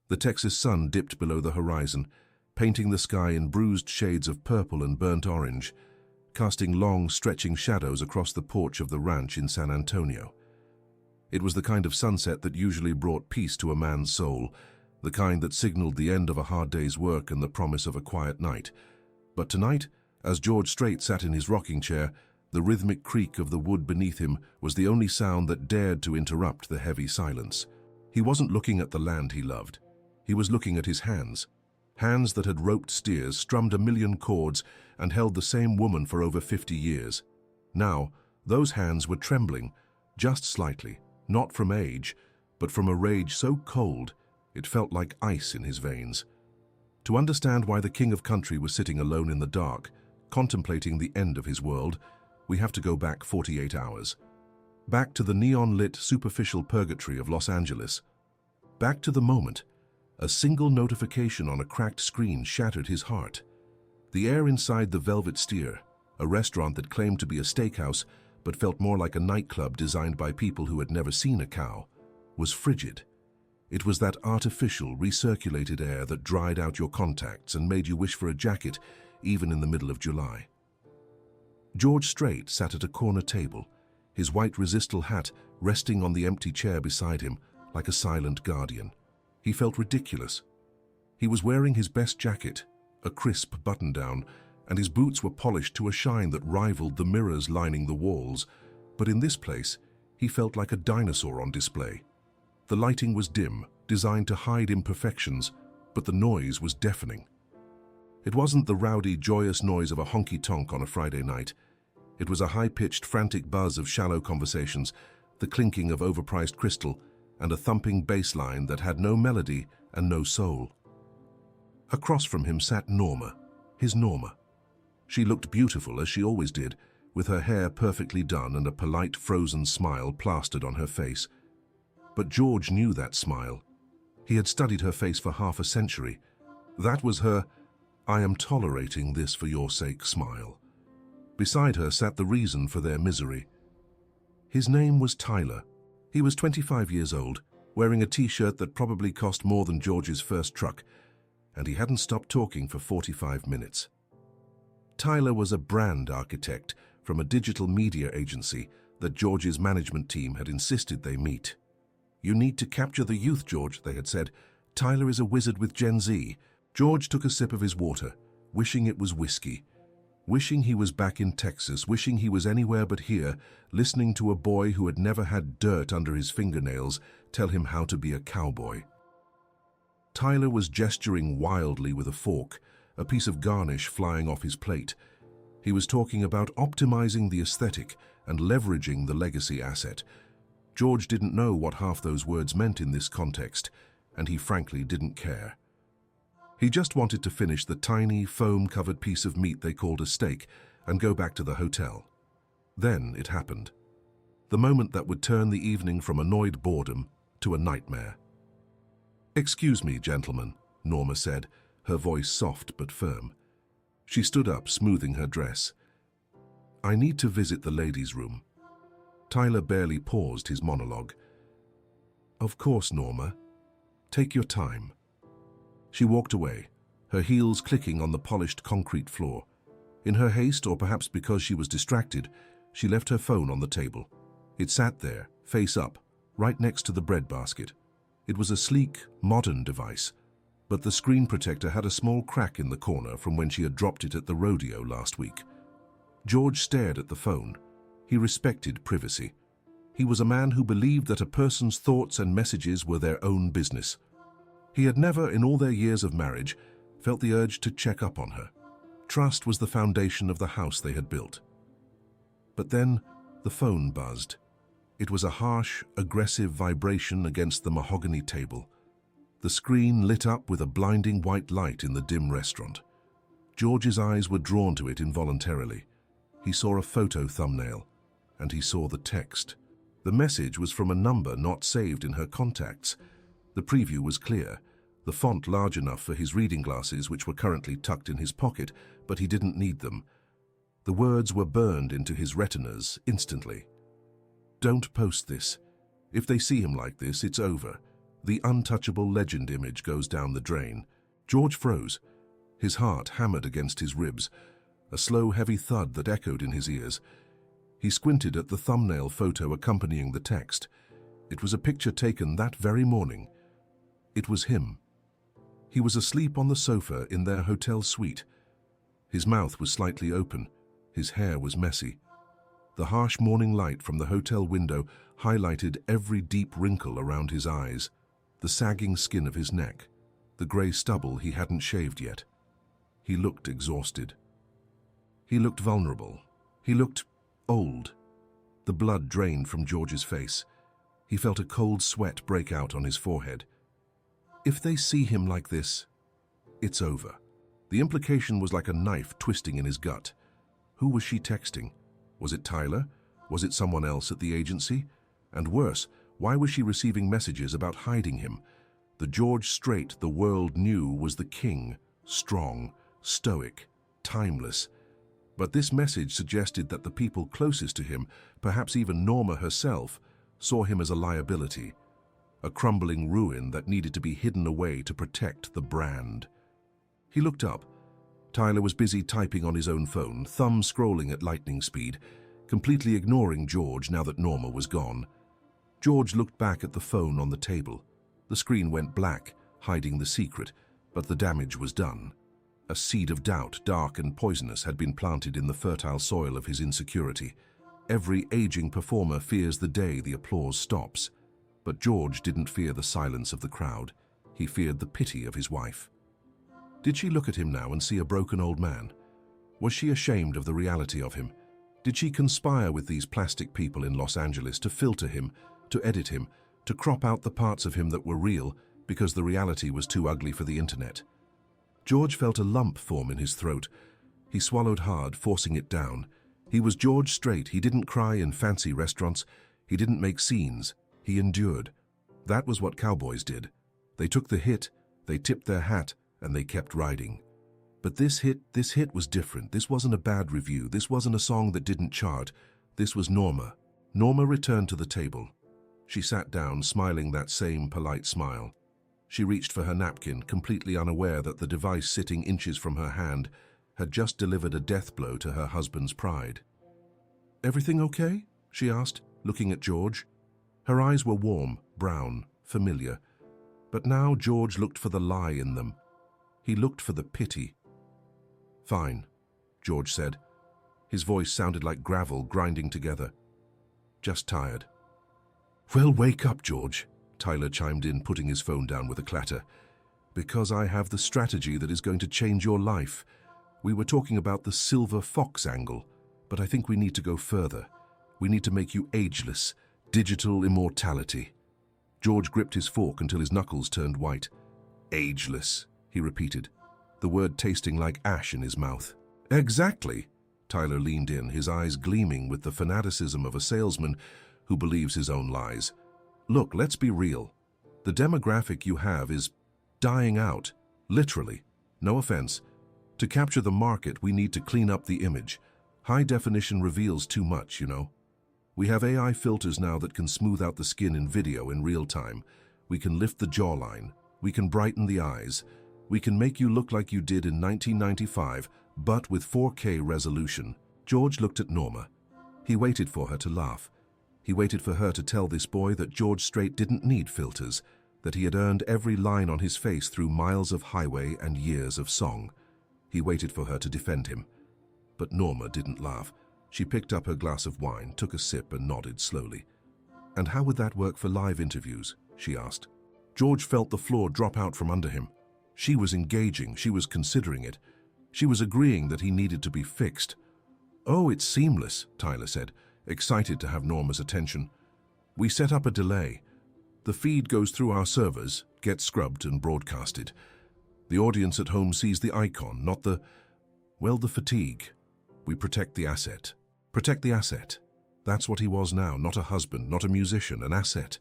The Texas sun dipped below the horizon, painting the sky in bruised shades of purple and burnt orange, casting long, stretching shadows across the porch of the ranch in San Antonio. It was the kind of sunset that usually brought peace to a man's soul, the kind that signaled the end of a hard day's work and the promise of a quiet night. But tonight, as George Strait sat in his rocking chair, the rhythmic creak of the wood beneath him was the only sound that dared to interrupt the heavy silence. He wasn't looking at the land he loved. He was looking at his hands. Hands that had roped steers, strummed a million chords, and held the same woman for over 50 years. Now, those hands were trembling, just slightly, not from age, but from a rage so cold it felt like ice in his veins. To understand why the king of country was sitting alone in the dark, contemplating the end of his world, we have to go back 48 hours. Back to the neon-lit, superficial purgatory of Los Angeles. Back to the moment a single notification on a cracked screen shattered his heart. The air inside the Velvet Steer, a restaurant that claimed to be a steakhouse but felt more like a nightclub designed by people who had never seen a cow, was frigid. It was that artificial, recirculated air that dried out your contacts and made you wish for a jacket even in the middle of July. George Strait sat at a corner table, his white resistal hat resting on the empty chair beside him like a silent guardian. He felt ridiculous. He was wearing his best jacket, a crisp button-down, and his boots were polished to a shine that rivaled the mirrors lining the walls. But in this place, he felt like a dinosaur on display. The lighting was dim, designed to hide imperfections, but the noise was deafening. It wasn't the rowdy, joyous noise of a honky-tonk on a Friday night. It was a high-pitched, frantic buzz of shallow conversations, the clinking of overpriced crystal, and a thumping bass line that had no melody and no soul. Across from him sat Norma, his Norma. She looked beautiful, as she always did, with her hair perfectly done and a polite, frozen smile plastered on her face. But George knew that smile. He had studied her face for half a century. That was her, "I am tolerating this for your sake" smile. Beside her sat the reason for their misery. His name was Tyler. He was 25 years old, wearing a t-shirt that probably cost more than George's first truck, and he hadn't stopped talking for 45 minutes. Tyler was a brand architect from a digital media agency that George's management team had insisted they meet. "You need to capture the youth, George," they had said. "Tyler is a wizard with Gen Z." George took a sip of his water, wishing it was whiskey. Wishing he was back in Texas, wishing he was anywhere but here, listening to a boy who had never had dirt under his fingernails tell him how to be a cowboy. Tyler was gesturing wildly with a fork, a piece of garnish flying off his plate. He was talking about optimizing the aesthetic and leveraging the legacy asset. George didn't know what half those words meant in this context, and he frankly didn't care. He just wanted to finish the tiny, foam-covered piece of meat they called a steak and go back to the hotel. Then it happened. The moment that would turn the evening from annoyed boredom to a nightmare. "Excuse me, gentlemen," Norma said, her voice soft but firm. She stood up, smoothing her dress. "I need to visit the ladies' room." Tyler barely paused his monologue. "Of course, Norma. Take your time." She walked away, her heels clicking on the polished concrete floor. In her haste, or perhaps because she was distracted, she left her phone on the table. It sat there, face up, right next to the bread basket. It was a sleek, modern device, but the screen protector had a small crack in the corner from when she had dropped it at the rodeo last week. George stared at the phone. He respected privacy. He was a man who believed that a person's thoughts and messages were their own business. He had never, in all their years of marriage, felt the urge to check up on her. Trust was the foundation of the house they had built. But then the phone buzzed. It was a harsh, aggressive vibration against the mahogany table. The screen lit up with a blinding white light in the dim restaurant. George's eyes were drawn to it involuntarily. He saw a photo thumbnail, and he saw the text. The message was from a number not saved in her contacts. The preview was clear, the font large enough for his reading glasses, which were currently tucked in his pocket, but he didn't need them. The words were burned into his retinas instantly. "Don't post this. If they see him like this, it's over. The untouchable legend image goes down the drain. George froze. His heart hammered against his ribs, a slow, heavy thud that echoed in his ears. He squinted at the thumbnail photo accompanying the text. It was a picture taken that very morning. It was him. He was asleep on the sofa in their hotel suite. His mouth was slightly open. His hair was messy. The harsh morning light from the hotel window highlighted every deep wrinkle around his eyes, the sagging skin of his neck, the grey stubble he hadn't shaved yet. He looked exhausted. He looked vulnerable. He looked old. The blood drained from George's face. He felt a cold sweat break out on his forehead. If they see him like this, it's over. The implication was like a knife twisting in his gut. Who was she texting? Was it Tyler? Was it someone else at the agency? And worse, why was she receiving messages about hiding him? The George Strait the world knew was the king, strong, stoic, timeless. But this message suggested that the people closest to him, perhaps even Norma herself, saw him as a liability, a crumbling ruin that needed to be hidden away to protect the brand. He looked up. Tyler was busy typing on his own phone, thumb scrolling at lightning speed, completely ignoring George now that Norma was gone. George looked back at the phone on the table. The screen went black, hiding the secret, but the damage was done. A seed of doubt, dark and poisonous, had been planted in the fertile soil of his insecurity. Every aging performer fears the day the applause stops. But George didn't fear the silence of the crowd. He feared the pity of his wife. Did she look at him now and see a broken old man? Was she ashamed of the reality of him? Did she conspire with these plastic people in Los Angeles to filter him, to edit him, to crop out the parts of him that were real because the reality was too ugly for the internet? George felt a lump form in his throat. He swallowed hard, forcing it down. He was George Strait. He didn't cry in fancy restaurants. He didn't make scenes. He endured. That was what cowboys did. They took the hit, they tipped their hat, and they kept riding. But this hit was different. This wasn't a bad review. This wasn't a song that didn't chart. This was Norma. Norma returned to the table. She sat down, smiling that same polite smile. She reached for her napkin, completely unaware that the device sitting inches from her hand had just delivered a death blow to her husband's pride. "Everything okay?" she asked, looking at George. Her eyes were warm, brown, familiar. But now George looked for the lie in them. He looked for the pity. "Fine," George said. His voice sounded like gravel grinding together. "Just tired." "Well, wake up, George," Tyler chimed in, putting his phone down with a clatter. "Because I have the strategy that is going to change your life. We were talking about the silver fox angle, but I think we need to go further. We need to make you ageless, digital immortality." George gripped his fork until his knuckles turned white. "Ageless," he repeated, the word tasting like ash in his mouth. "Exactly." Tyler leaned in, his eyes gleaming with the fanaticism of a salesman who believes his own lies. "Look, let's be real. The demographic you have is dying out, literally. No offense. To capture the market, we need to clean up the image. High definition reveals too much, you know. We have AI filters now that can smooth out the skin in video in real time. We can lift the jawline. We can brighten the eyes. We can make you look like you did in 1995, but with 4K resolution." George looked at Norma. He waited for her to laugh. He waited for her to tell this boy that George Strait didn't need filters, that he had earned every line on his face through miles of highway and years of song. He waited for her to defend him. But Norma didn't laugh. She picked up her glass of wine, took a sip, and nodded slowly. "And how would that work for live interviews?" she asked. George felt the floor drop out from under him. She was engaging. She was considering it. She was agreeing that he needed to be fixed. "Oh, it's seamless," Tyler said, excited to have Norma's attention. "We set up a delay. The feed goes through our servers, gets scrubbed and broadcasted. The audience at home sees the icon, not the fatigue. We protect the asset. Protect the asset." That's what he was now, not a husband, not a musician, an asset.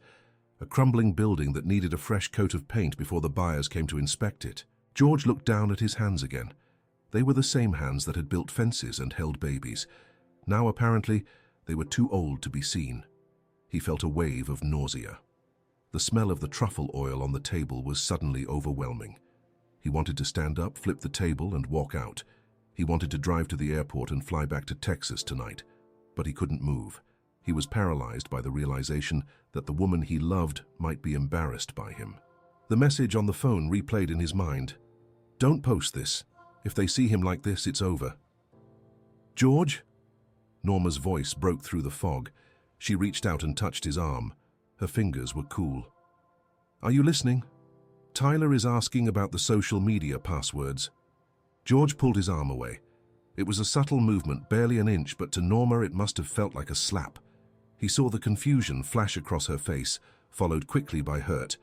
A crumbling building that needed a fresh coat of paint before the buyers came to inspect it. George looked down at his hands again. They were the same hands that had built fences and held babies. Now, apparently, they were too old to be seen. He felt a wave of nausea. The smell of the truffle oil on the table was suddenly overwhelming. He wanted to stand up, flip the table, and walk out. He wanted to drive to the airport and fly back to Texas tonight, but he couldn't move. He was paralyzed by the realization that the woman he loved might be embarrassed by him. The message on the phone replayed in his mind. "Don't post this. If they see him like this, it's over." "George?" Norma's voice broke through the fog. She reached out and touched his arm. Her fingers were cool. "Are you listening? Tyler is asking about the social media passwords." George pulled his arm away. It was a subtle movement, barely an inch, but to Norma it must have felt like a slap. He saw the confusion flash across her face, followed quickly by hurt,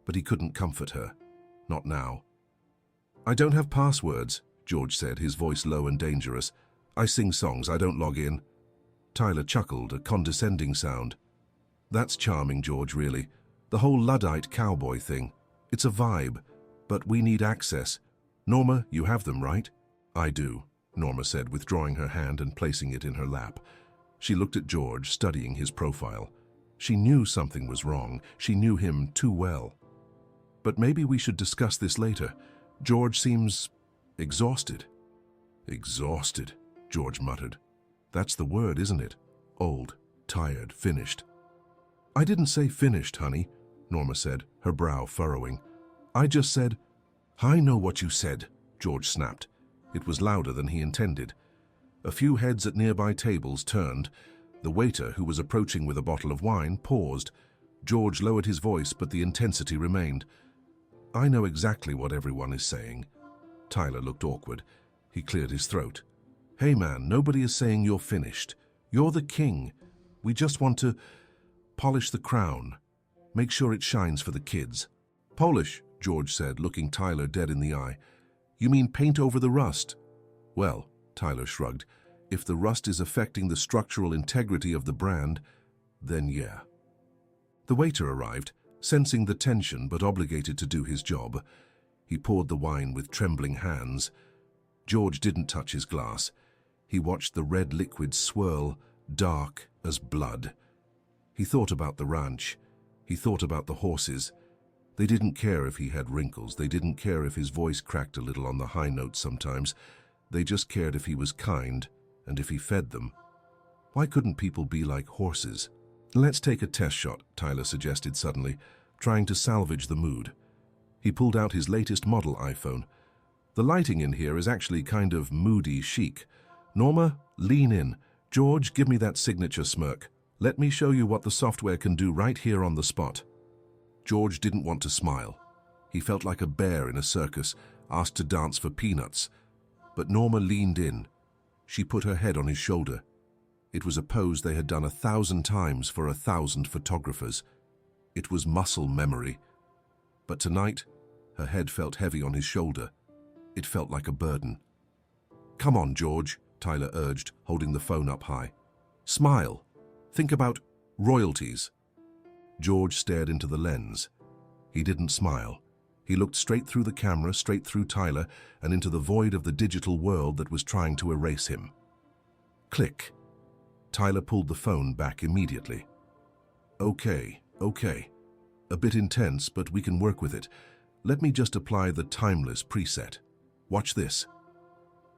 but he couldn't comfort her. Not now. "I don't have passwords," George said, his voice low and dangerous. "I sing songs, I don't log in." Tyler chuckled, a condescending sound. "That's charming, George, really. The whole Luddite cowboy thing. It's a vibe, but we need access. Norma, you have them, right?" "I do," Norma said, withdrawing her hand and placing it in her lap. She looked at George, studying his profile. She knew something was wrong. She knew him too well. "But maybe we should discuss this later. George seems exhausted." "Exhausted," George muttered. "That's the word, isn't it? Old, tired, finished." "I didn't say finished, honey," Norma said, her brow furrowing. "I just said—" "I know what you said," George snapped. It was louder than he intended. A few heads at nearby tables turned. The waiter, who was approaching with a bottle of wine, paused. George lowered his voice, but the intensity remained. "I know exactly what everyone is saying." Tyler looked awkward. He cleared his throat. "Hey man, nobody is saying you're finished. You're the king. We just want to polish the crown. Make sure it shines for the kids." "Polish," George said, looking Tyler dead in the eye. "You mean paint over the rust?" "Well," Tyler shrugged, "if the rust is affecting the structural integrity of the brand, then yeah." The waiter arrived, sensing the tension but obligated to do his job. He poured the wine with trembling hands. George didn't touch his glass. He watched the red liquid swirl, dark as blood. He thought about the ranch. He thought about the horses. They didn't care if he had wrinkles. They didn't care if his voice cracked a little on the high notes sometimes. They just cared if he was kind and if he fed them. Why couldn't people be like horses? "Let's take a test shot," Tyler suggested suddenly, trying to salvage the mood. He pulled out his latest model iPhone. "The lighting in here is actually kind of moody chic. Norma, lean in. George, give me that signature smirk. Let me show you what the software can do right here on the spot." George didn't want to smile. He felt like a bear in a circus, asked to dance for peanuts. But Norma leaned in. She put her head on his shoulder. It was a pose they had done 1,000 times for 1,000 photographers. It was muscle memory. But tonight, her head felt heavy on his shoulder. It felt like a burden. "Come on, George," Tyler urged, holding the phone up high. "Smile. Think about royalties." George stared into the lens. He didn't smile. He looked straight through the camera, straight through Tyler, and into the void of the digital world that was trying to erase him. Click. Tyler pulled the phone back immediately. Okay. A bit intense, but we can work with it. Let me just apply the timeless preset. Watch this."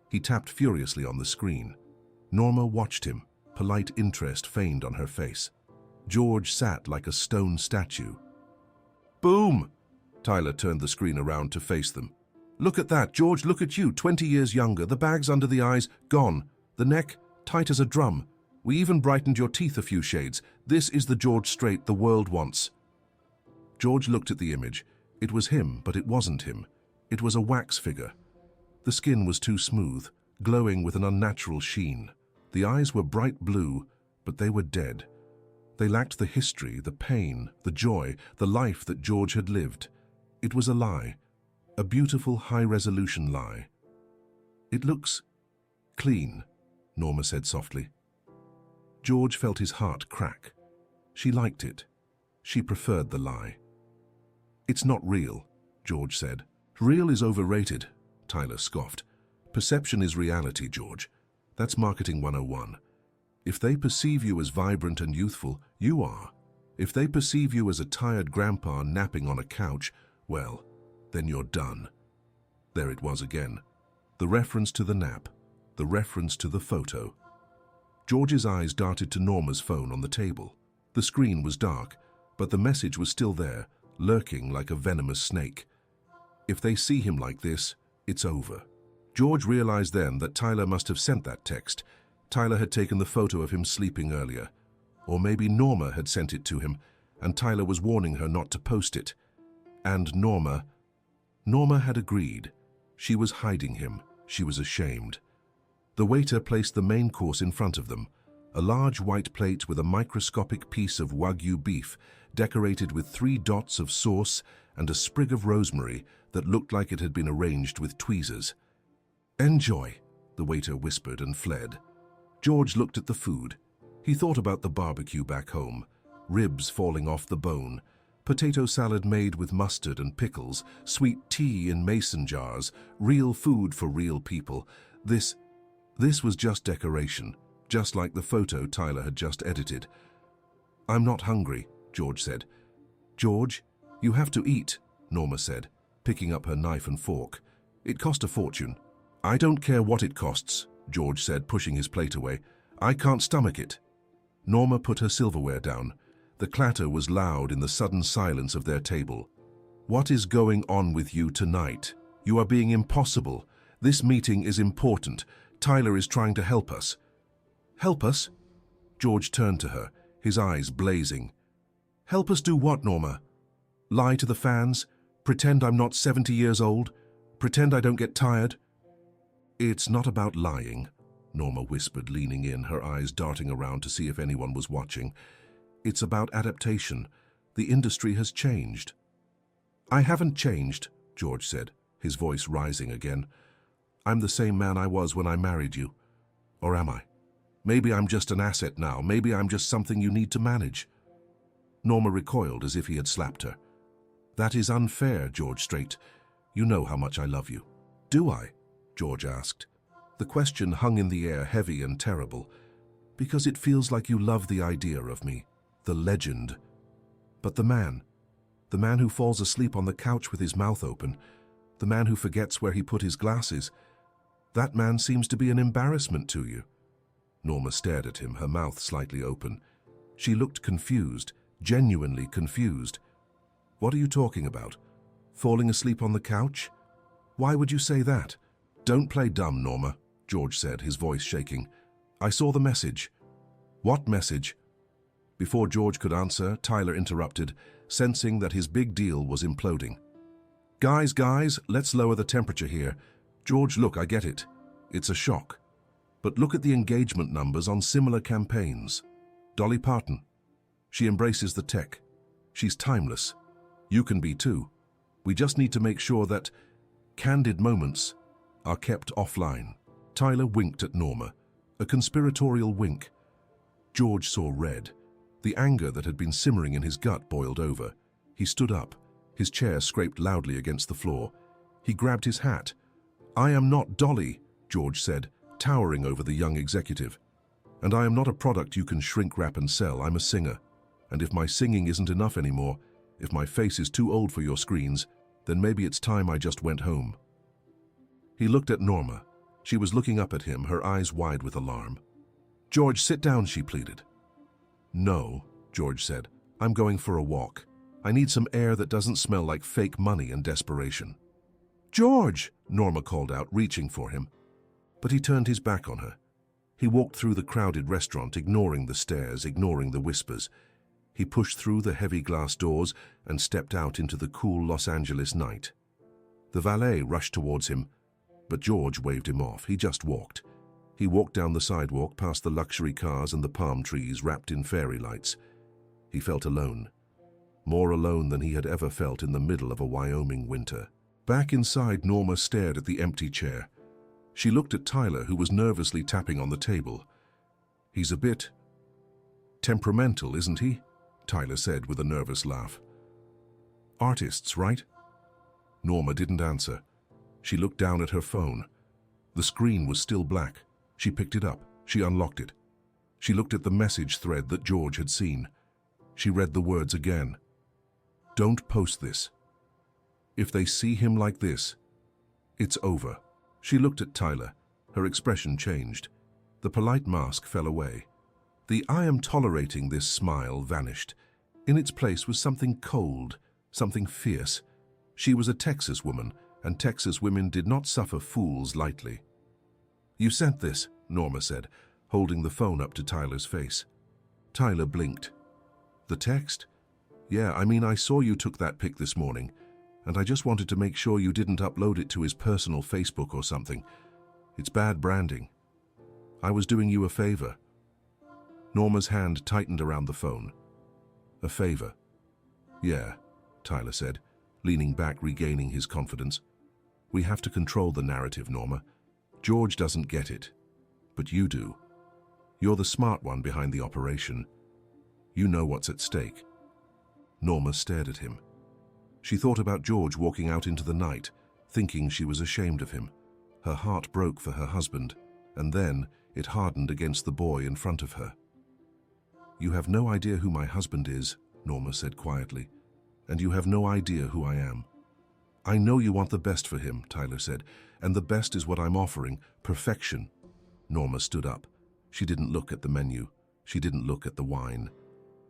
He tapped furiously on the screen. Norma watched him, polite interest feigned on her face. George sat like a stone statue. "Boom!" Tyler turned the screen around to face them. "Look at that, George, look at you, 20 years younger, the bags under the eyes, gone. The neck, tight as a drum. We even brightened your teeth a few shades. This is the George Strait the world wants." George looked at the image. It was him, but it wasn't him. It was a wax figure. The skin was too smooth, glowing with an unnatural sheen. The eyes were bright blue, but they were dead. They lacked the history, the pain, the joy, the life that George had lived. It was a lie, a beautiful high-resolution lie. "It looks clean," Norma said softly. George felt his heart crack. She liked it. She preferred the lie. "It's not real," George said. "Real is overrated," Tyler scoffed. "Perception is reality, George. That's marketing 101. If they perceive you as vibrant and youthful, you are. If they perceive you as a tired grandpa napping on a couch, well, then you're done. There it was again. The reference to the nap, the reference to the photo. George's eyes darted to Norma's phone on the table. The screen was dark, but the message was still there, lurking like a venomous snake. If they see him like this, it's over. George realized then that Tyler must have sent that text. Tyler had taken the photo of him sleeping earlier. Or maybe Norma had sent it to him, and Tyler was warning her not to post it. And Norma had agreed. She was hiding him. She was ashamed. The waiter placed the main course in front of them, a large white plate with a microscopic piece of Wagyu beef, decorated with 3 dots of sauce and a sprig of rosemary that looked like it had been arranged with tweezers. "Enjoy," the waiter whispered and fled. George looked at the food. He thought about the barbecue back home, ribs falling off the bone, potato salad made with mustard and pickles, sweet tea in mason jars, real food for real people. This was just decoration, just like the photo Tyler had just edited. "I'm not hungry," George said. "George, you have to eat," Norma said, picking up her knife and fork. "It cost a fortune." "I don't care what it costs," George said, pushing his plate away. "I can't stomach it." Norma put her silverware down. The clatter was loud in the sudden silence of their table. "What is going on with you tonight? You are being impossible. This meeting is important. Tyler is trying to help us." "Help us?" George turned to her, his eyes blazing. "Help us do what, Norma? Lie to the fans? Pretend I'm not 70 years old? Pretend I don't get tired?" "It's not about lying," Norma whispered, leaning in, her eyes darting around to see if anyone was watching. "It's about adaptation. The industry has changed." "I haven't changed," George said, his voice rising again. "I'm the same man I was when I married you. Or am I? Maybe I'm just an asset now. Maybe I'm just something you need to manage." Norma recoiled as if he had slapped her. "That is unfair, George Strait. You know how much I love you." "Do I?" George asked. The question hung in the air, heavy and terrible. "Because it feels like you love the idea of me, the legend. But the man who falls asleep on the couch with his mouth open, the man who forgets where he put his glasses, that man seems to be an embarrassment to you." Norma stared at him, her mouth slightly open. She looked confused, genuinely confused. "What are you talking about? Falling asleep on the couch? Why would you say that?" "Don't play dumb, Norma," George said, his voice shaking. "I saw the message." "What message?" Before George could answer, Tyler interrupted, sensing that his big deal was imploding. Guys, let's lower the temperature here. George, look, I get it. It's a shock. But look at the engagement numbers on similar campaigns. Dolly Parton. She embraces the tech. She's timeless. You can be too. We just need to make sure that candid moments are kept offline." Tyler winked at Norma, a conspiratorial wink. George saw red. The anger that had been simmering in his gut boiled over. He stood up. His chair scraped loudly against the floor. He grabbed his hat. "I am not Dolly," George said, towering over the young executive. "And I am not a product you can shrink wrap and sell. I'm a singer. And if my singing isn't enough anymore, if my face is too old for your screens, then maybe it's time I just went home." He looked at Norma. She was looking up at him, her eyes wide with alarm. "George, sit down," she pleaded. "No," George said. "I'm going for a walk. I need some air that doesn't smell like fake money and desperation." "George!" Norma called out, reaching for him. But he turned his back on her. He walked through the crowded restaurant, ignoring the stares, ignoring the whispers. He pushed through the heavy glass doors and stepped out into the cool Los Angeles night. The valet rushed towards him, but George waved him off. He just walked. He walked down the sidewalk, past the luxury cars and the palm trees wrapped in fairy lights. He felt alone. More alone than he had ever felt in the middle of a Wyoming winter. Back inside, Norma stared at the empty chair. She looked at Tyler, who was nervously tapping on the table. "He's a bit temperamental, isn't he?" Tyler said with a nervous laugh. "Artists, right?" Norma didn't answer. She looked down at her phone. The screen was still black. She picked it up. She unlocked it. She looked at the message thread that George had seen. She read the words again. Don't post this. If they see him like this, it's over. She looked at Tyler. Her expression changed. The polite mask fell away. The "I am tolerating this" smile vanished. In its place was something cold, something fierce. She was a Texas woman, and Texas women did not suffer fools lightly. You sent this, Norma said, holding the phone up to Tyler's face. Tyler blinked. The text? Yeah, I saw you took that pic this morning, and I just wanted to make sure you didn't upload it to his personal Facebook or something. It's bad branding. I was doing you a favor. Norma's hand tightened around the phone. A favor? Yeah, Tyler said, leaning back, regaining his confidence. We have to control the narrative, Norma. George doesn't get it, but you do. You're the smart one behind the operation. You know what's at stake. Norma stared at him. She thought about George walking out into the night, thinking she was ashamed of him. Her heart broke for her husband, and then it hardened against the boy in front of her. You have no idea who my husband is, Norma said quietly, and you have no idea who I am. I know you want the best for him, Tyler said, and the best is what I'm offering, perfection. Norma stood up. She didn't look at the menu. She didn't look at the wine.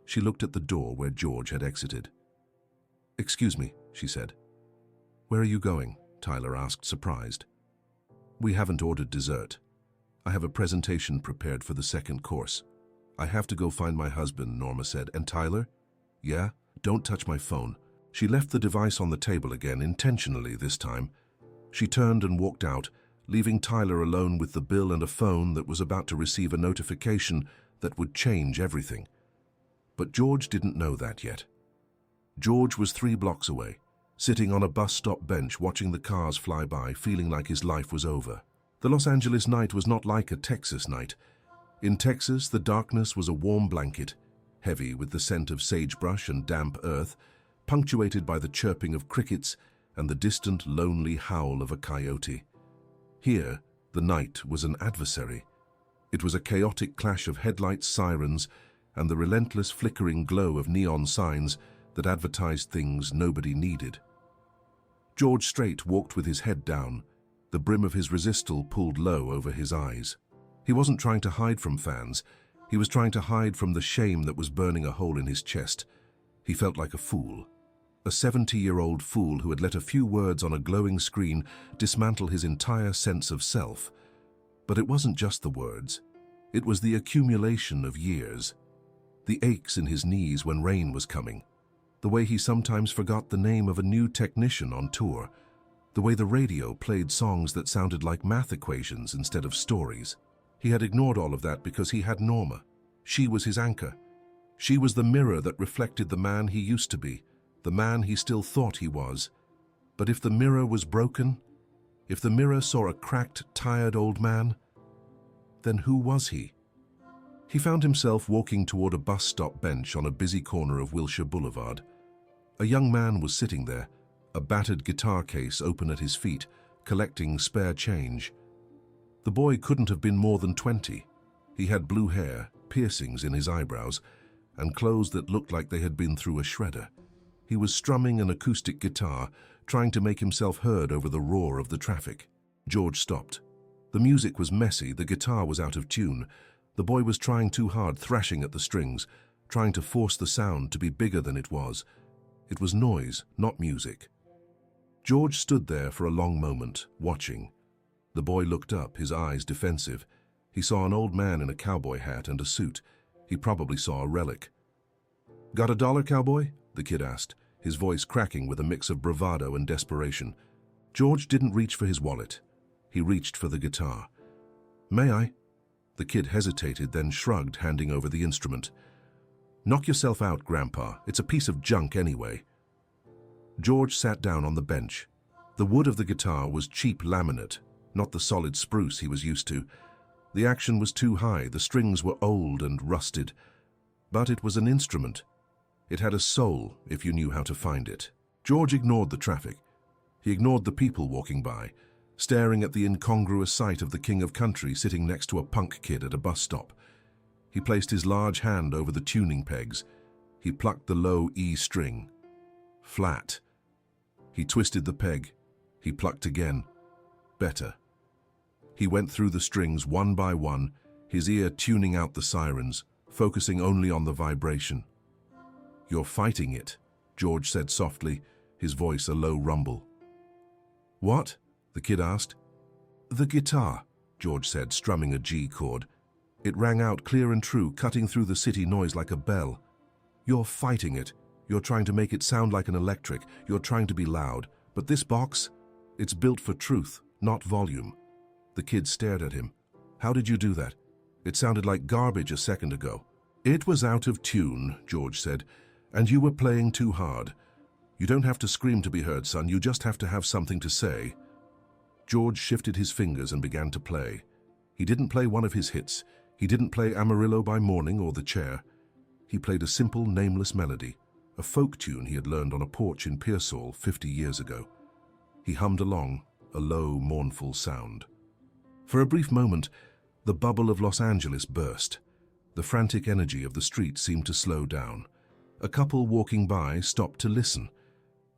She looked at the door where George had exited. Excuse me, she said. Where are you going? Tyler asked, surprised. We haven't ordered dessert. I have a presentation prepared for the second course. I have to go find my husband, Norma said. And Tyler? Yeah? Don't touch my phone. She left the device on the table again, intentionally this time. She turned and walked out, leaving Tyler alone with the bill and a phone that was about to receive a notification that would change everything. But George didn't know that yet. George was 3 blocks away, sitting on a bus stop bench watching the cars fly by, feeling like his life was over. The Los Angeles night was not like a Texas night. In Texas, the darkness was a warm blanket, heavy with the scent of sagebrush and damp earth, punctuated by the chirping of crickets and the distant, lonely howl of a coyote. Here, the night was an adversary. It was a chaotic clash of headlights, sirens, and the relentless flickering glow of neon signs that advertised things nobody needed. George Strait walked with his head down, the brim of his resistal pulled low over his eyes. He wasn't trying to hide from fans. He was trying to hide from the shame that was burning a hole in his chest. He felt like a fool. A 70-year-old fool who had let a few words on a glowing screen dismantle his entire sense of self. But it wasn't just the words. It was the accumulation of years. The aches in his knees when rain was coming. The way he sometimes forgot the name of a new technician on tour. The way the radio played songs that sounded like math equations instead of stories. He had ignored all of that because he had Norma. She was his anchor. She was the mirror that reflected the man he used to be, the man he still thought he was. But if the mirror was broken, if the mirror saw a cracked, tired old man, then who was he? He found himself walking toward a bus stop bench on a busy corner of Wilshire Boulevard. A young man was sitting there, a battered guitar case open at his feet, collecting spare change. The boy couldn't have been more than 20. He had blue hair, piercings in his eyebrows, and clothes that looked like they had been through a shredder. He was strumming an acoustic guitar, trying to make himself heard over the roar of the traffic. George stopped. The music was messy, the guitar was out of tune. The boy was trying too hard, thrashing at the strings, trying to force the sound to be bigger than it was. It was noise, not music. George stood there for a long moment, watching. The boy looked up, his eyes defensive. He saw an old man in a cowboy hat and a suit. He probably saw a relic. "Got $1, cowboy?" the kid asked, his voice cracking with a mix of bravado and desperation. George didn't reach for his wallet. He reached for the guitar. "May I?" The kid hesitated, then shrugged, handing over the instrument. "Knock yourself out, Grandpa. It's a piece of junk anyway." George sat down on the bench. The wood of the guitar was cheap laminate, not the solid spruce he was used to. The action was too high, the strings were old and rusted. But it was an instrument. It had a soul, if you knew how to find it. George ignored the traffic. He ignored the people walking by, staring at the incongruous sight of the king of country sitting next to a punk kid at a bus stop. He placed his large hand over the tuning pegs. He plucked the low E string. Flat. He twisted the peg. He plucked again. Better. He went through the strings one by one, his ear tuning out the sirens, focusing only on the vibration. "You're fighting it," George said softly, his voice a low rumble. "What?" the kid asked. "The guitar," George said, strumming a G chord. It rang out clear and true, cutting through the city noise like a bell. "You're fighting it. You're trying to make it sound like an electric. You're trying to be loud. But this box, it's built for truth, not volume." The kid stared at him. "How did you do that? It sounded like garbage a second ago." "It was out of tune," George said, "and you were playing too hard. You don't have to scream to be heard, son. You just have to have something to say." George shifted his fingers and began to play. He didn't play one of his hits. He didn't play Amarillo by Morning or The Chair. He played a simple, nameless melody, a folk tune he had learned on a porch in Pearsall 50 years ago. He hummed along, a low, mournful sound. For a brief moment, the bubble of Los Angeles burst. The frantic energy of the street seemed to slow down. A couple walking by stopped to listen.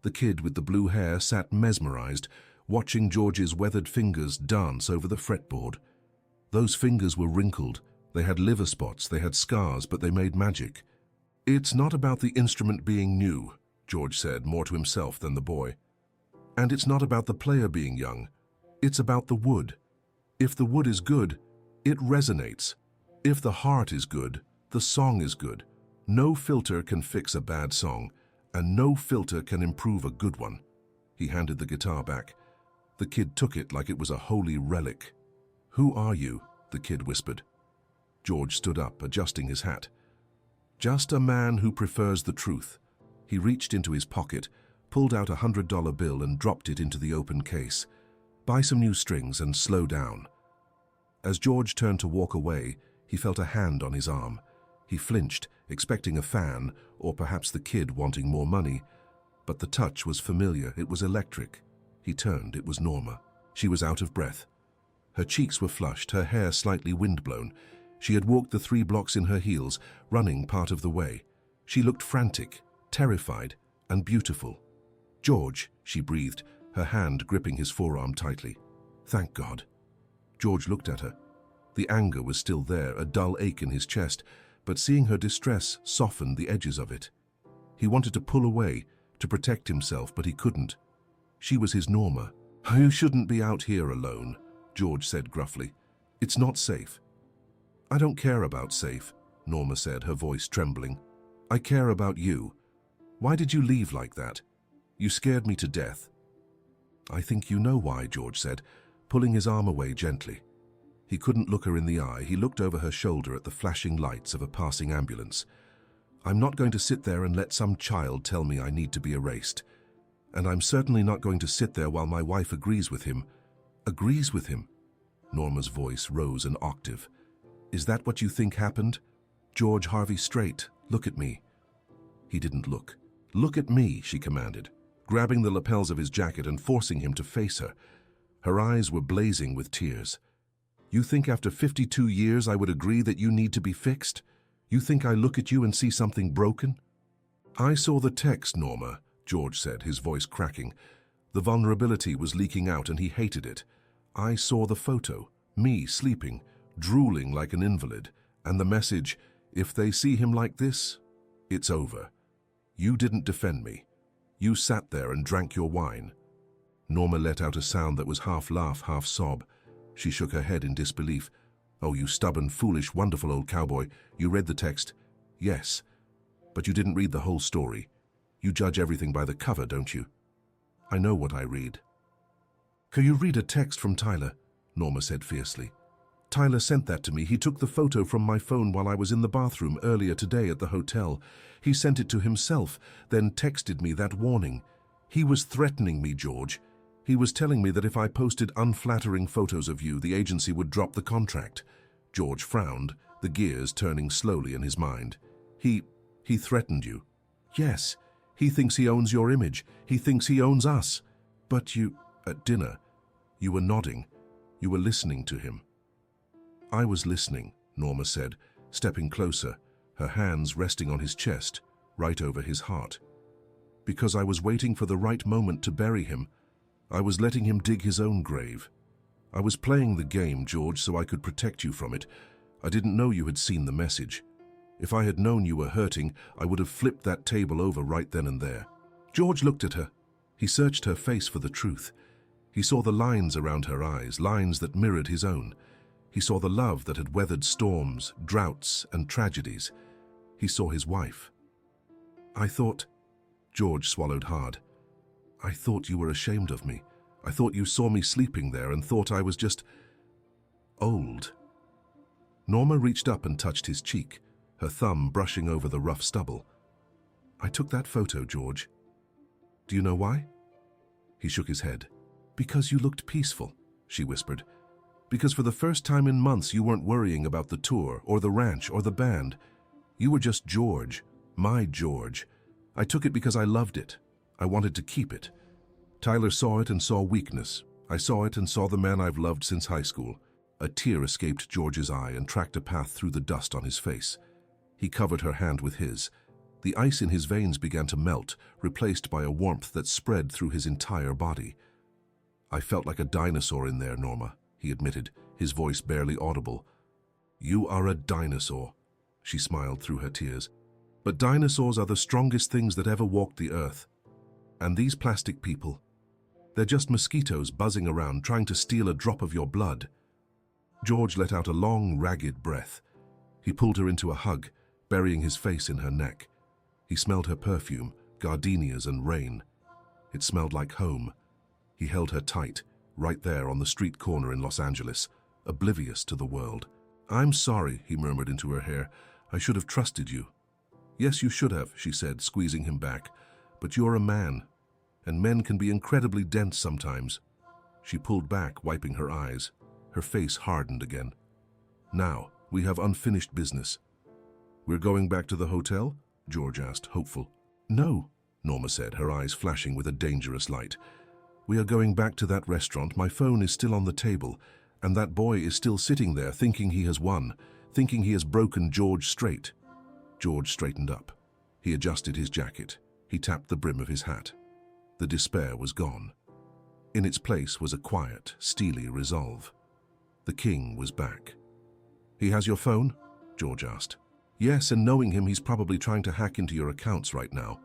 The kid with the blue hair sat mesmerized, watching George's weathered fingers dance over the fretboard. Those fingers were wrinkled. They had liver spots, they had scars, but they made magic. "It's not about the instrument being new," George said, more to himself than the boy. "And it's not about the player being young. It's about the wood. If the wood is good, it resonates. If the heart is good, the song is good. No filter can fix a bad song, and no filter can improve a good one." He handed the guitar back. The kid took it like it was a holy relic. "Who are you?" the kid whispered. George stood up, adjusting his hat. "Just a man who prefers the truth." He reached into his pocket, pulled out a $100 bill and dropped it into the open case. "Buy some new strings and slow down." As George turned to walk away, he felt a hand on his arm. He flinched, expecting a fan, or perhaps the kid wanting more money. But the touch was familiar, it was electric. He turned, it was Norma. She was out of breath. Her cheeks were flushed, her hair slightly windblown. She had walked the 3 blocks in her heels, running part of the way. She looked frantic, terrified, and beautiful. "George," she breathed, her hand gripping his forearm tightly. "Thank God." George looked at her. The anger was still there, a dull ache in his chest, but seeing her distress softened the edges of it. He wanted to pull away, to protect himself, but he couldn't. She was his Norma. "You shouldn't be out here alone," George said gruffly. "It's not safe." "I don't care about safe," Norma said, her voice trembling. "I care about you. Why did you leave like that? You scared me to death." "I think you know why," George said, pulling his arm away gently. He couldn't look her in the eye. He looked over her shoulder at the flashing lights of a passing ambulance. "I'm not going to sit there and let some child tell me I need to be erased. And I'm certainly not going to sit there while my wife agrees with him." "Agrees with him?" Norma's voice rose an octave. "Is that what you think happened? George Harvey Strait, look at me." He didn't look. "Look at me," she commanded, grabbing the lapels of his jacket and forcing him to face her. Her eyes were blazing with tears. "You think after 52 years I would agree that you need to be fixed? You think I look at you and see something broken?" "I saw the text, Norma," George said, his voice cracking. The vulnerability was leaking out and he hated it. "I saw the photo, me sleeping, drooling like an invalid, and the message, if they see him like this, it's over. You didn't defend me. You sat there and drank your wine." Norma let out a sound that was half laugh, half sob. She shook her head in disbelief. "Oh, you stubborn, foolish, wonderful old cowboy. You read the text." "Yes, but you didn't read the whole story. You judge everything by the cover, don't you?" "I know what I read." "Can you read a text from Tyler?" Norma said fiercely. "Tyler sent that to me. He took the photo from my phone while I was in the bathroom earlier today at the hotel. He sent it to himself, then texted me that warning. He was threatening me, George. He was telling me that if I posted unflattering photos of you, the agency would drop the contract." George frowned, the gears turning slowly in his mind. He threatened you?" "Yes. He thinks he owns your image. He thinks he owns us." "But you, at dinner, you were nodding. You were listening to him." "I was listening," Norma said, stepping closer, her hands resting on his chest. right over his heart. Because I was waiting for the right moment to bury him. I was letting him dig his own grave. I was playing the game, George, so I could protect you from it. I didn't know you had seen the message. If I had known you were hurting, I would have flipped that table over right then and there." George looked at her. He searched her face for the truth. He saw the lines around her eyes, lines that mirrored his own. He saw the love that had weathered storms, droughts, and tragedies. He saw his wife. "I thought—" George swallowed hard. "I thought you were ashamed of me. I thought you saw me sleeping there and thought I was just old." Norma reached up and touched his cheek, her thumb brushing over the rough stubble. "I took that photo, George. Do you know why?" He shook his head. "Because you looked peaceful," she whispered. "Because for the first time in months you weren't worrying about the tour or the ranch or the band. You were just George, my George. I took it because I loved it. I wanted to keep it. Tyler saw it and saw weakness. I saw it and saw the man I've loved since high school." A tear escaped George's eye and tracked a path through the dust on his face. He covered her hand with his. The ice in his veins began to melt, replaced by a warmth that spread through his entire body. "I felt like a dinosaur in there, Norma," he admitted, his voice barely audible. "You are a dinosaur," she smiled through her tears. "But dinosaurs are the strongest things that ever walked the earth. And these plastic people, they're just mosquitoes buzzing around trying to steal a drop of your blood." George let out a long, ragged breath. He pulled her into a hug, burying his face in her neck. He smelled her perfume, gardenias and rain. It smelled like home. He held her tight, right there on the street corner in Los Angeles, oblivious to the world. "I'm sorry," he murmured into her hair. "I should have trusted you." "Yes, you should have," she said, squeezing him back. "But you're a man, and men can be incredibly dense sometimes." She pulled back, wiping her eyes. Her face hardened again. "Now, we have unfinished business." "We're going back to the hotel?" George asked, hopeful. "No," Norma said, her eyes flashing with a dangerous light. "We are going back to that restaurant. My phone is still on the table, and that boy is still sitting there thinking he has won, thinking he has broken George straight." George straightened up. He adjusted his jacket. He tapped the brim of his hat. The despair was gone. In its place was a quiet, steely resolve. The king was back. "He has your phone?" George asked. "Yes, and knowing him, he's probably trying to hack into your accounts right now."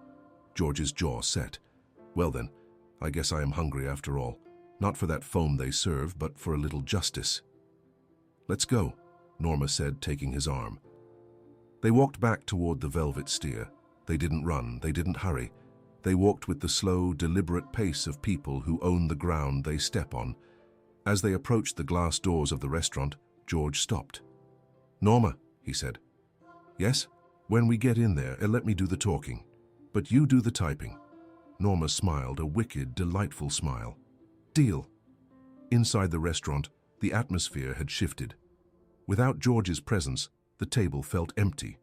George's jaw set. "Well then, I guess I am hungry after all. Not for that foam they serve, but for a little justice." "Let's go," Norma said, taking his arm. They walked back toward the velvet steer. They didn't run, they didn't hurry. They walked with the slow, deliberate pace of people who own the ground they step on. As they approached the glass doors of the restaurant, George stopped. "Norma," he said. "Yes? When we get in there, let me do the talking. But you do the typing." Norma smiled, a wicked, delightful smile. "Deal." Inside the restaurant, the atmosphere had shifted. Without George's presence, the table felt empty.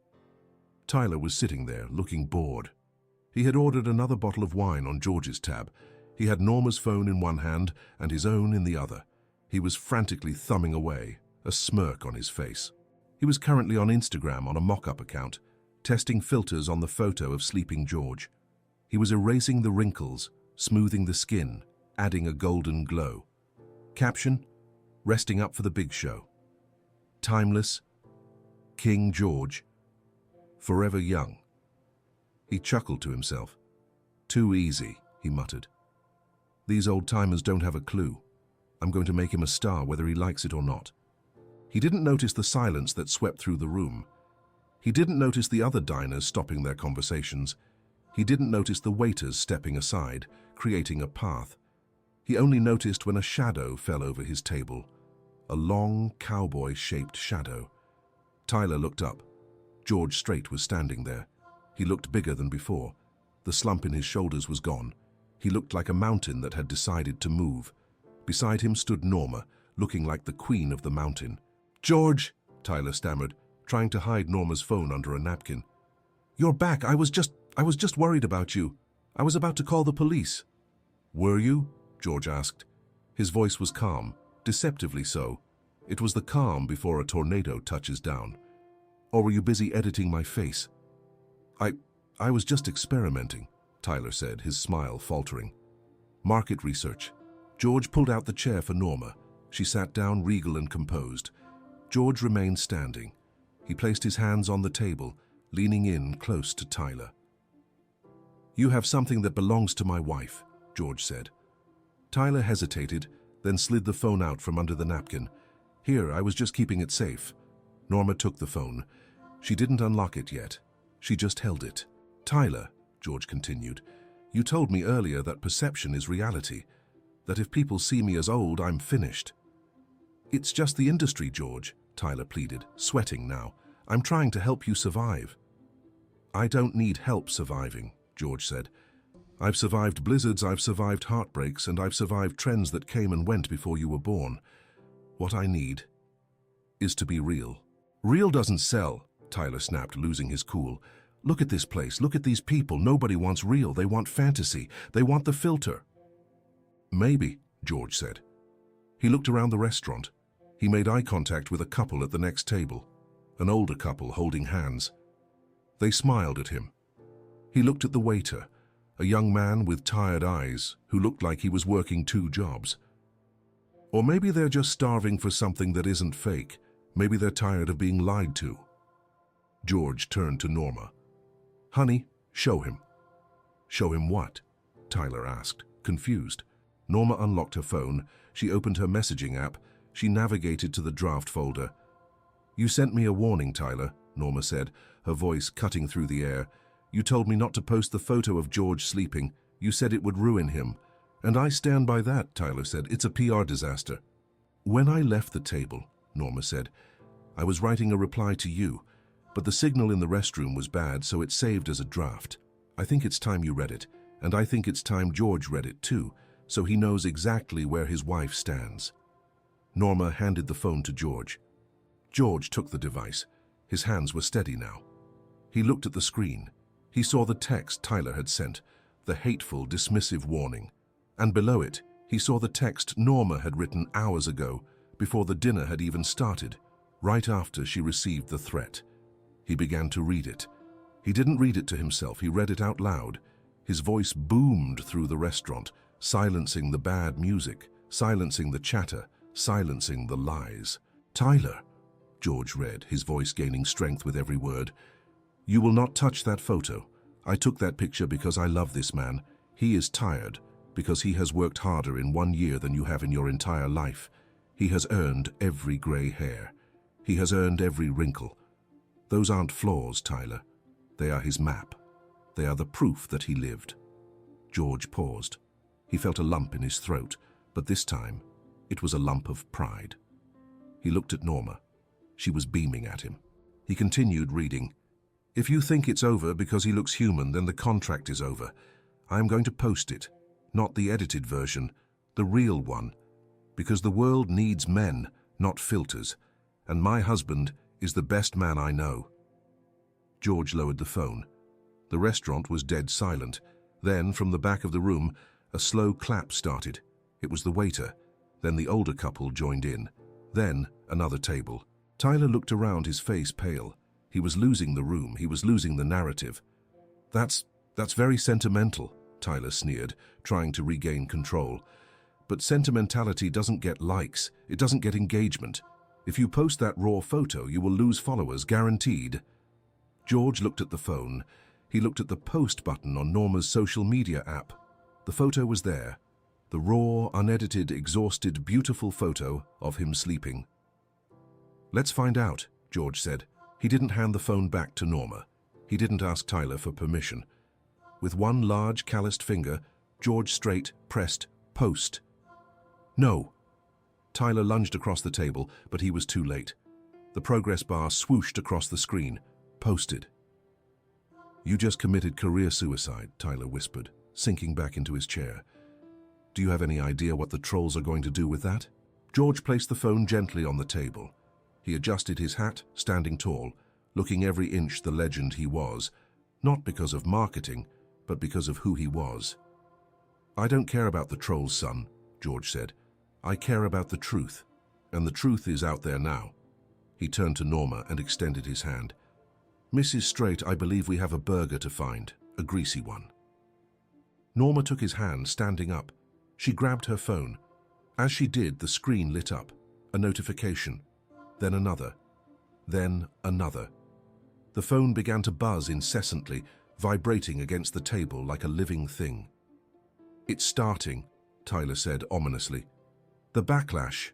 Tyler was sitting there, looking bored. He had ordered another bottle of wine on George's tab. He had Norma's phone in one hand and his own in the other. He was frantically thumbing away, a smirk on his face. He was currently on Instagram on a mock-up account, testing filters on the photo of sleeping George. He was erasing the wrinkles, smoothing the skin, adding a golden glow. Caption: "Resting up for the big show. Timeless, King George, forever young." He chuckled to himself. "Too easy," he muttered. "These old-timers don't have a clue. I'm going to make him a star whether he likes it or not." He didn't notice the silence that swept through the room. He didn't notice the other diners stopping their conversations. He didn't notice the waiters stepping aside, creating a path. He only noticed when a shadow fell over his table, a long, cowboy-shaped shadow. Tyler looked up. George Strait was standing there. He looked bigger than before. The slump in his shoulders was gone. He looked like a mountain that had decided to move. Beside him stood Norma, looking like the queen of the mountain. "George," Tyler stammered, trying to hide Norma's phone under a napkin. "You're back. I was just worried about you. I was about to call the police." "Were you?" George asked. His voice was calm, deceptively so. It was the calm before a tornado touches down. "Or were you busy editing my face?" I was just experimenting, Tyler said, his smile faltering. Market research. George pulled out the chair for Norma. She sat down, regal and composed. George remained standing. He placed his hands on the table, leaning in close to Tyler. "You have something that belongs to my wife," George said. Tyler hesitated, then slid the phone out from under the napkin. "Here, I was just keeping it safe." Norma took the phone. She didn't unlock it yet. She just held it. "Tyler," George continued, "you told me earlier that perception is reality, that if people see me as old, I'm finished." "It's just the industry, George," Tyler pleaded, sweating now. "I'm trying to help you survive." "I don't need help surviving," George said. "I've survived blizzards, I've survived heartbreaks, and I've survived trends that came and went before you were born. What I need is to be real." "Real doesn't sell," Tyler snapped, losing his cool. "Look at this place, look at these people. Nobody wants real, they want fantasy. They want the filter." "Maybe," George said. He looked around the restaurant. He made eye contact with a couple at the next table, an older couple holding hands. They smiled at him. He looked at the waiter, a young man with tired eyes who looked like he was working 2 jobs. Or maybe they're just starving for something that isn't fake. Maybe they're tired of being lied to. George turned to Norma. "Honey, show him." "Show him what?" Tyler asked, confused. Norma unlocked her phone. She opened her messaging app. She navigated to the draft folder. "You sent me a warning, Tyler," Norma said, her voice cutting through the air. "You told me not to post the photo of George sleeping. You said it would ruin him. And I stand by that," Tyler said. "It's a PR disaster." "When I left the table," Norma said, "I was writing a reply to you, but the signal in the restroom was bad, so it saved as a draft. I think it's time you read it, and I think it's time George read it too, so he knows exactly where his wife stands." Norma handed the phone to George. George took the device. His hands were steady now. He looked at the screen. He saw the text Tyler had sent, the hateful, dismissive warning. And below it, he saw the text Norma had written hours ago, before the dinner had even started, right after she received the threat. He began to read it. He didn't read it to himself, he read it out loud. His voice boomed through the restaurant, silencing the bad music, silencing the chatter, silencing the lies. "Tyler," George read, his voice gaining strength with every word, "you will not touch that photo. I took that picture because I love this man. He is tired, because he has worked harder in 1 year than you have in your entire life. He has earned every gray hair. He has earned every wrinkle. Those aren't flaws, Tyler. They are his map. They are the proof that he lived." George paused. He felt a lump in his throat, but this time, it was a lump of pride. He looked at Norma. She was beaming at him. He continued reading. "If you think it's over because he looks human, then the contract is over. I am going to post it. Not the edited version, the real one. Because the world needs men, not filters. And my husband is the best man I know." George lowered the phone. The restaurant was dead silent. Then, from the back of the room, a slow clap started. It was the waiter. Then the older couple joined in. Then another table. Tyler looked around, his face pale. He was losing the room. He was losing the narrative. That's very sentimental," Tyler sneered, trying to regain control. "But sentimentality doesn't get likes. It doesn't get engagement. If you post that raw photo, you will lose followers, guaranteed." George looked at the phone. He looked at the post button on Norma's social media app. The photo was there. The raw, unedited, exhausted, beautiful photo of him sleeping. "Let's find out," George said. He didn't hand the phone back to Norma. He didn't ask Tyler for permission. With one large, calloused finger, George straight pressed post. "No." Tyler lunged across the table, but he was too late. The progress bar swooshed across the screen. Posted. "You just committed career suicide," Tyler whispered, sinking back into his chair. "Do you have any idea what the trolls are going to do with that?" George placed the phone gently on the table. He adjusted his hat, standing tall, looking every inch the legend he was, not because of marketing, but because of who he was. "I don't care about the trolls, son," George said. "I care about the truth, and the truth is out there now." He turned to Norma and extended his hand. Mrs. Straight, I believe we have a burger to find, a greasy one. Norma took his hand, standing up. She grabbed her phone. As she did, the screen lit up. A notification. Then another. Then another. The phone began to buzz incessantly, vibrating against the table like a living thing. It's starting, Tyler said ominously. The backlash.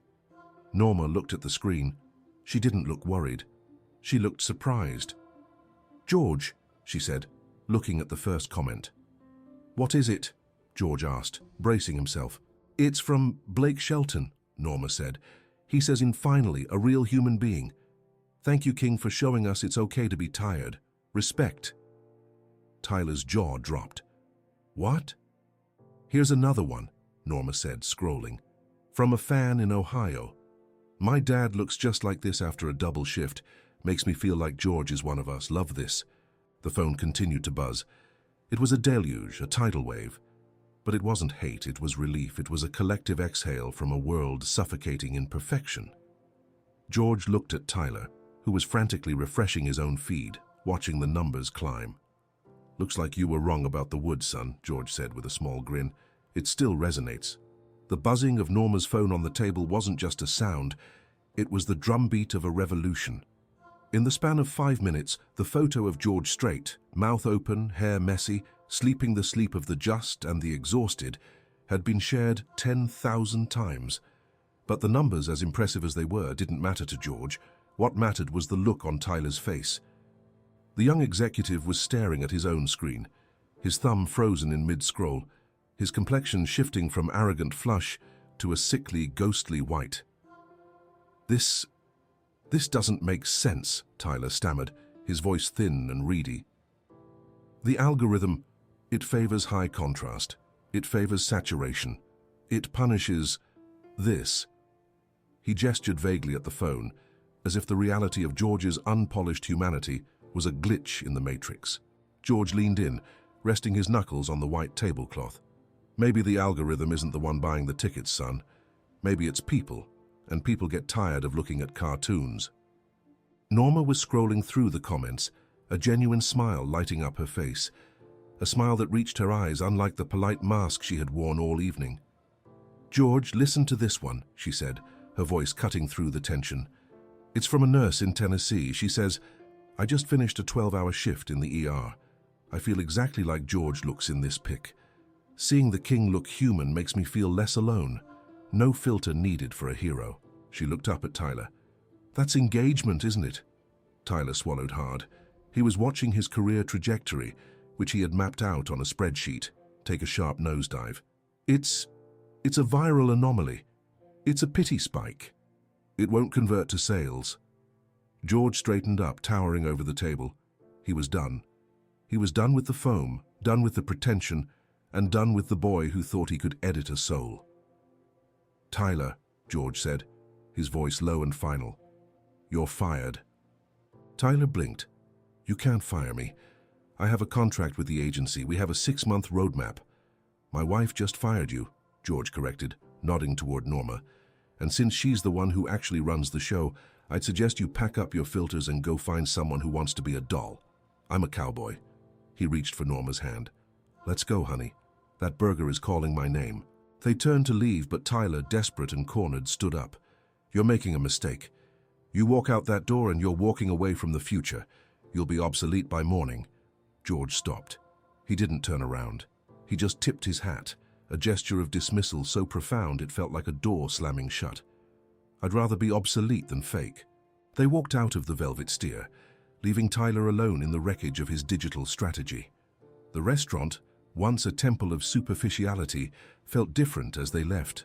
Norma looked at the screen. She didn't look worried. She looked surprised. George, she said, looking at the first comment. What is it? George asked, bracing himself. It's from Blake Shelton, Norma said. He says in finally, a real human being. Thank you, King, for showing us it's okay to be tired. Respect. Tyler's jaw dropped. What? Here's another one, Norma said, scrolling. From a fan in Ohio. My dad looks just like this after a double shift. Makes me feel like George is one of us. Love this. The phone continued to buzz. It was a deluge, a tidal wave. But it wasn't hate, it was relief. It was a collective exhale from a world suffocating in perfection. George looked at Tyler, who was frantically refreshing his own feed, watching the numbers climb. Looks like you were wrong about the wood, son, George said with a small grin. It still resonates. The buzzing of Norma's phone on the table wasn't just a sound, it was the drumbeat of a revolution. In the span of 5 minutes, the photo of George Strait, mouth open, hair messy, sleeping the sleep of the just and the exhausted, had been shared 10,000 times. But the numbers, as impressive as they were, didn't matter to George. What mattered was the look on Tyler's face. The young executive was staring at his own screen, his thumb frozen in mid-scroll, his complexion shifting from arrogant flush to a sickly, ghostly white. This doesn't make sense, Tyler stammered, his voice thin and reedy. The algorithm, it favors high contrast. It favors saturation. It punishes this. He gestured vaguely at the phone, as if the reality of George's unpolished humanity was a glitch in the matrix. George leaned in, resting his knuckles on the white tablecloth. Maybe the algorithm isn't the one buying the tickets, son. Maybe it's people, and people get tired of looking at cartoons. Norma was scrolling through the comments, a genuine smile lighting up her face, a smile that reached her eyes unlike the polite mask she had worn all evening. George, listen to this one, she said, her voice cutting through the tension. It's from a nurse in Tennessee. She says, I just finished a 12-hour shift in the ER. I feel exactly like George looks in this pic. Seeing the king look human makes me feel less alone. No filter needed for a hero. She looked up at Tyler. That's engagement, isn't it? Tyler swallowed hard. He was watching his career trajectory, which he had mapped out on a spreadsheet, take a sharp nosedive. It's a viral anomaly. It's a pity spike. It won't convert to sales. George straightened up, towering over the table. He was done. He was done with the foam, done with the pretension, and done with the boy who thought he could edit a soul. Tyler, George said, his voice low and final. You're fired. Tyler blinked. You can't fire me. I have a contract with the agency. We have a 6-month roadmap. My wife just fired you, George corrected, nodding toward Norma. And since she's the one who actually runs the show, I'd suggest you pack up your filters and go find someone who wants to be a doll. I'm a cowboy. He reached for Norma's hand. Let's go, honey. That burger is calling my name. They turned to leave, but Tyler, desperate and cornered, stood up. You're making a mistake. You walk out that door and you're walking away from the future. You'll be obsolete by morning. George stopped. He didn't turn around. He just tipped his hat, a gesture of dismissal so profound it felt like a door slamming shut. I'd rather be obsolete than fake. They walked out of the Velvet Steer, leaving Tyler alone in the wreckage of his digital strategy. The restaurant, once a temple of superficiality, felt different as they left.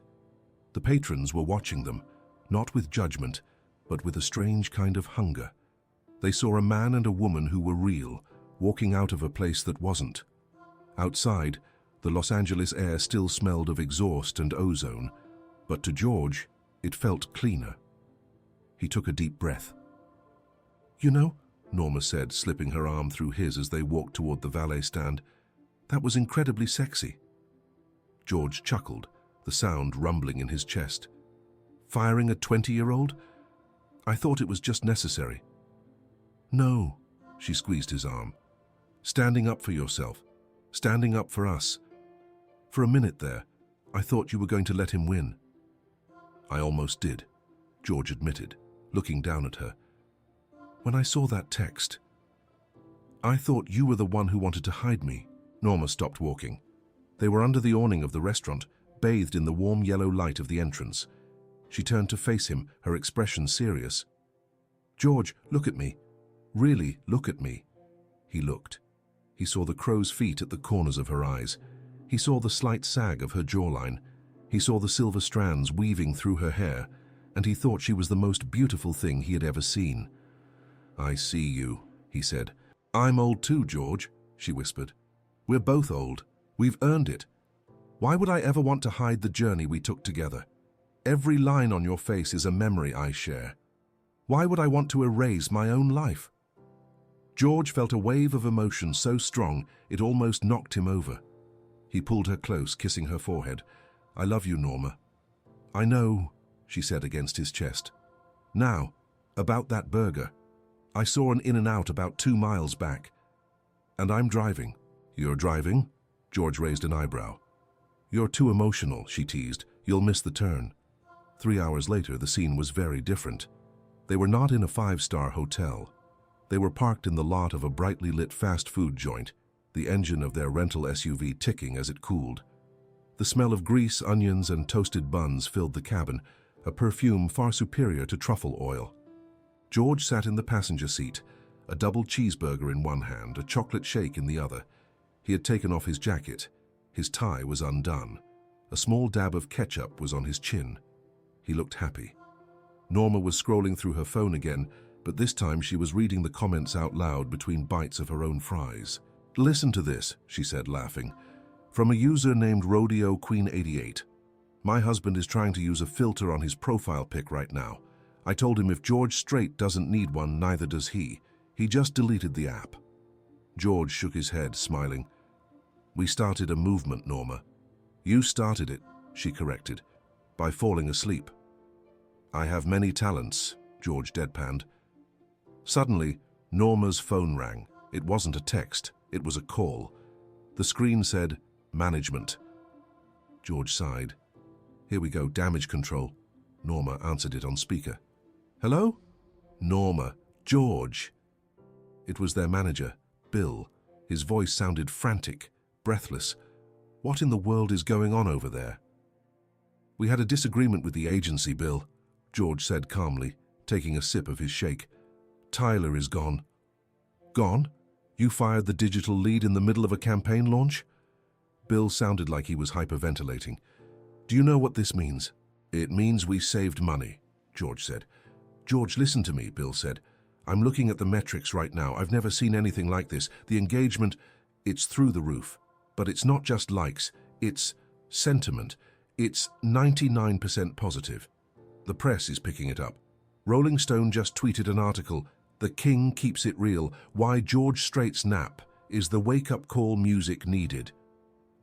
The patrons were watching them, not with judgment, but with a strange kind of hunger. They saw a man and a woman who were real, walking out of a place that wasn't. Outside, the Los Angeles air still smelled of exhaust and ozone, but to George, it felt cleaner. He took a deep breath. You know, Norma said, slipping her arm through his as they walked toward the valet stand, that was incredibly sexy. George chuckled, the sound rumbling in his chest. Firing a 20-year-old? I thought it was just necessary. No, She squeezed his arm. Standing up for yourself. Standing up for us. For a minute there, I thought you were going to let him win. I almost did, George admitted, looking down at her. When I saw that text, I thought you were the one who wanted to hide me. Norma stopped walking. They were under the awning of the restaurant, bathed in the warm yellow light of the entrance. She turned to face him, her expression serious. George, look at me. Really, look at me. He looked. He saw the crow's feet at the corners of her eyes. He saw the slight sag of her jawline. He saw the silver strands weaving through her hair, and he thought she was the most beautiful thing he had ever seen. I see you, he said. I'm old too, George, she whispered. We're both old. We've earned it. Why would I ever want to hide the journey we took together? Every line on your face is a memory I share. Why would I want to erase my own life? George felt a wave of emotion so strong it almost knocked him over. He pulled her close, kissing her forehead. I love you, Norma. I know, she said against his chest. Now, about that burger. I saw an In-N-Out about 2 miles back. And I'm driving. You're driving? George raised an eyebrow. You're too emotional, she teased. You'll miss the turn. 3 hours later, the scene was very different. They were not in a 5-star hotel. They were parked in the lot of a brightly lit fast food joint, the engine of their rental SUV ticking as it cooled. The smell of grease, onions, and toasted buns filled the cabin, a perfume far superior to truffle oil. George sat in the passenger seat, a double cheeseburger in one hand, a chocolate shake in the other. He had taken off his jacket. His tie was undone. A small dab of ketchup was on his chin. He looked happy. Norma was scrolling through her phone again, but this time she was reading the comments out loud between bites of her own fries. Listen to this, she said, laughing. From a user named Rodeo Queen 88. My husband is trying to use a filter on his profile pic right now. I told him if George Strait doesn't need one, neither does he. He just deleted the app. George shook his head, smiling. We started a movement, Norma. You started it, she corrected, by falling asleep. I have many talents, George deadpanned. Suddenly, Norma's phone rang. It wasn't a text, it was a call. The screen said, Management. George sighed. Here we go, damage control. Norma answered it on speaker. Hello? Norma. George. It was their manager, Bill. His voice sounded frantic, breathless. What in the world is going on over there? We had a disagreement with the agency, Bill, George said calmly, taking a sip of his shake. Tyler is gone. Gone? You fired the digital lead in the middle of a campaign launch? Bill sounded like he was hyperventilating. Do you know what this means? It means we saved money, George said. George, listen to me, Bill said. I'm looking at the metrics right now. I've never seen anything like this. The engagement, it's through the roof. But it's not just likes, it's sentiment. It's 99% positive. The press is picking it up. Rolling Stone just tweeted an article, The King Keeps It Real, Why George Strait's Nap is the Wake-Up Call Music Needed.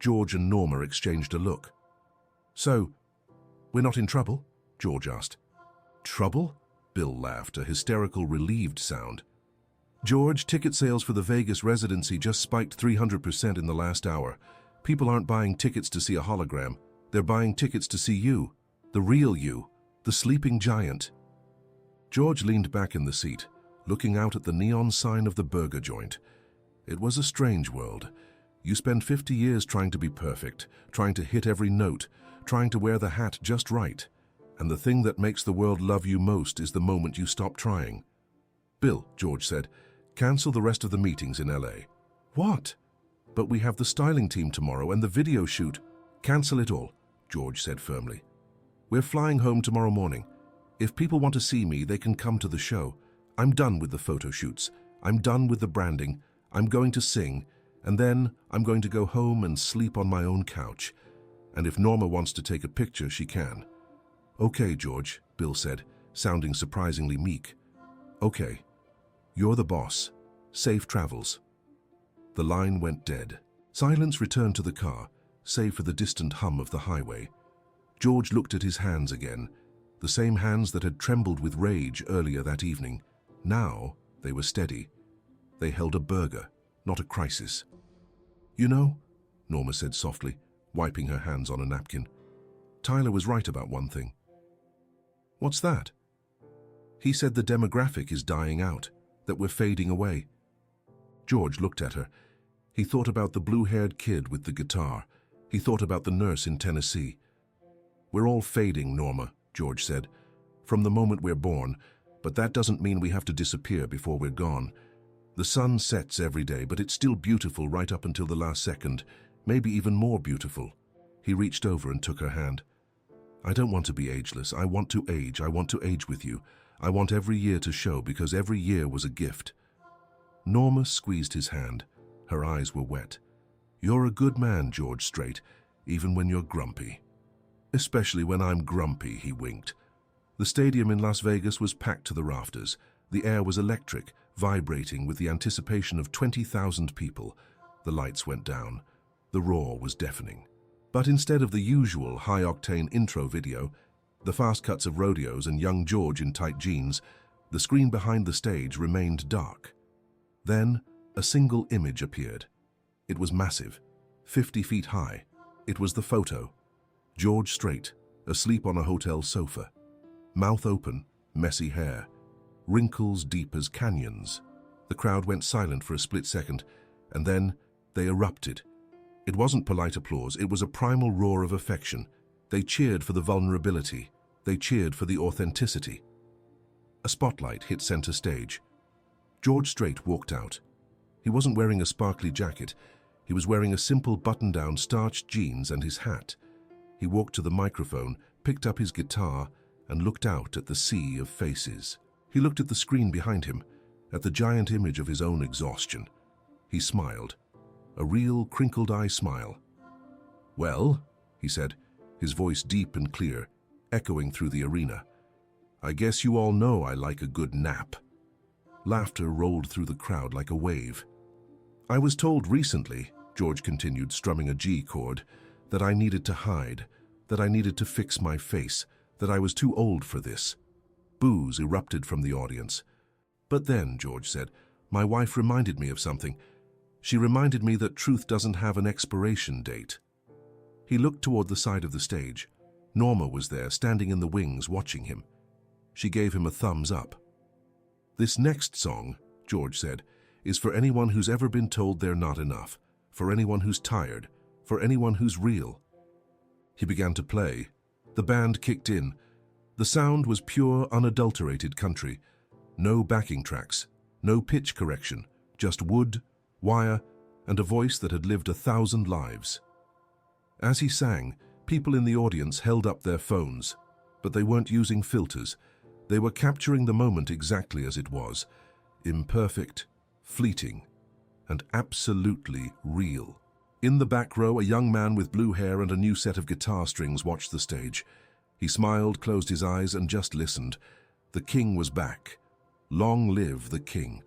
George and Norma exchanged a look. So, we're not in trouble? George asked. Trouble? Bill laughed, a hysterical, relieved sound. George, ticket sales for the Vegas residency just spiked 300% in the last hour. People aren't buying tickets to see a hologram. They're buying tickets to see you, the real you, the sleeping giant. George leaned back in the seat, looking out at the neon sign of the burger joint. It was a strange world. You spend 50 years trying to be perfect, trying to hit every note, trying to wear the hat just right. And the thing that makes the world love you most is the moment you stop trying. Bill, George said, cancel the rest of the meetings in LA. What? But we have the styling team tomorrow and the video shoot. Cancel it all, George said firmly. We're flying home tomorrow morning. If people want to see me, they can come to the show. I'm done with the photo shoots. I'm done with the branding. I'm going to sing. And then I'm going to go home and sleep on my own couch. And if Norma wants to take a picture, she can. Okay, George, Bill said, sounding surprisingly meek. Okay. You're the boss. Safe travels. The line went dead. Silence returned to the car, save for the distant hum of the highway. George looked at his hands again, the same hands that had trembled with rage earlier that evening. Now they were steady. They held a burger, not a crisis. "You know," Norma said softly, wiping her hands on a napkin, "Tyler was right about one thing." "What's that?" "He said the demographic is dying out, that we're fading away." George looked at her. He thought about the blue-haired kid with the guitar. He thought about the nurse in Tennessee. "We're all fading, Norma," George said, "from the moment we're born, but that doesn't mean we have to disappear before we're gone. The sun sets every day, but it's still beautiful right up until the last second, maybe even more beautiful." He reached over and took her hand. "I don't want to be ageless. I want to age. I want to age with you. I want every year to show, because every year was a gift." Norma squeezed his hand. Her eyes were wet. "You're a good man, George Strait, even when you're grumpy." "Especially when I'm grumpy," he winked. The stadium in Las Vegas was packed to the rafters. The air was electric, vibrating with the anticipation of 20,000 people. The lights went down. The roar was deafening. But instead of the usual high-octane intro video, the fast cuts of rodeos and young George in tight jeans, the screen behind the stage remained dark. Then, a single image appeared. It was massive, 50 feet high. It was the photo. George Strait, asleep on a hotel sofa. Mouth open, messy hair. Wrinkles deep as canyons. The crowd went silent for a split second, and then they erupted. It wasn't polite applause, it was a primal roar of affection. They cheered for the vulnerability. They cheered for the authenticity. A spotlight hit center stage. George Strait walked out. He wasn't wearing a sparkly jacket. He was wearing a simple button-down starched jeans and his hat. He walked to the microphone, picked up his guitar, and looked out at the sea of faces. He looked at the screen behind him, at the giant image of his own exhaustion. He smiled, a real crinkled-eye smile. "Well," he said, his voice deep and clear, echoing through the arena, "I guess you all know I like a good nap." Laughter rolled through the crowd like a wave. "I was told recently," George continued, strumming a G chord, "that I needed to hide, that I needed to fix my face, that I was too old for this." Boos erupted from the audience. "But then," George said, "my wife reminded me of something. She reminded me that truth doesn't have an expiration date." He looked toward the side of the stage. Norma was there, standing in the wings, watching him. She gave him a thumbs up. "This next song," George said, "is for anyone who's ever been told they're not enough, for anyone who's tired, for anyone who's real." He began to play. The band kicked in. The sound was pure, unadulterated country. No backing tracks, no pitch correction, just wood, wire, and a voice that had lived 1,000 lives. As he sang, people in the audience held up their phones, but they weren't using filters. They were capturing the moment exactly as it was, imperfect, fleeting, and absolutely real. In the back row, a young man with blue hair and a new set of guitar strings watched the stage. He smiled, closed his eyes, and just listened. The king was back. Long live the king.